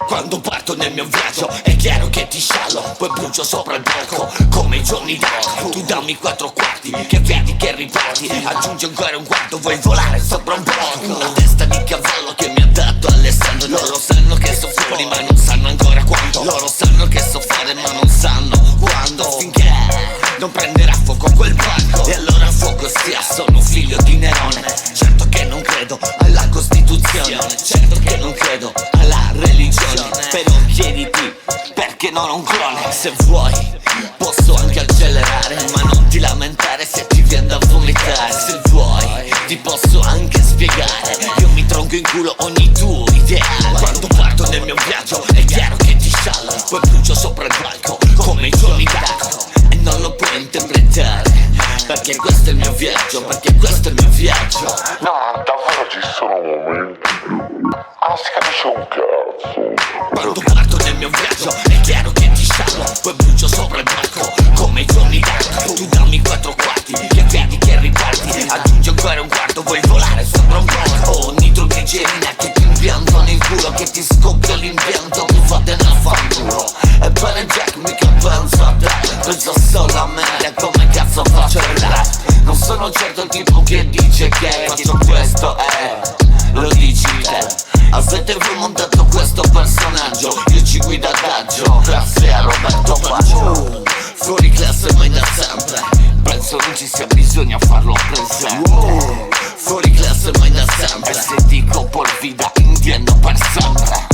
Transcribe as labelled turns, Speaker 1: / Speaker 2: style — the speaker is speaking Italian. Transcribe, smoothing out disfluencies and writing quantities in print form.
Speaker 1: Quando parto nel mio viaggio è chiaro che ti sciallo, poi brucio sopra il palco come i giorni d'arco. Tu dammi 4 quarti, che vedi che riparti, aggiungi ancora un quarto, vuoi volare sopra un blocco. La testa di cavallo che mi ha dato Alessandro. Loro sanno che sto fuori ma non sanno ancora quanto. Loro sanno che so fare ma non sanno quando. Finché non prenderà fuoco quel palco, e allora fuoco sia, sono figlio di Nerone. Certo che non credo alla Costituzione, certo che non credo alla religione, però chiediti perché non ho un clone. Se vuoi posso anche accelerare, ma non ti lamentare se ti viene da vomitare. Se vuoi ti posso anche spiegare, io mi tronco in culo ogni tuo ideale. Quando parto nel mio viaggio è chiaro che ti sciallo, poi brucio sopra il palco come i giorni d'arco. E non lo puoi interpretare, perché questo è il mio viaggio, perché questo è il mio viaggio.
Speaker 2: No, davvero ci sono momenti. Ah, si capisce un cazzo.
Speaker 1: Quando parto nel mio viaggio è chiaro che ti sciallo, poi brucio sopra il palco come i giorni d'arco. Tu dammi 4 quarti, che vedi che riparti, aggiungi ancora un quarto, vuoi volare sopra un blocco. Oh, nitroglicerina che ti impianto nel culo, che ti scoppia l'impianto, tu fate nel fanculo. Ebbene Jack, mica penso a te, penso solo a me, e come cazzo faccio il rap. Non sono certo il tipo che dice che faccio questo, lo dici te. Avete voi montato questo personaggio, io ci guido adagio, grazie a Roberto Baggio. Fuori classe ma da sempre, penso non ci sia bisogno a farlo presente. Fuori classe ma da sempre, e se dico por vida intendo per sempre.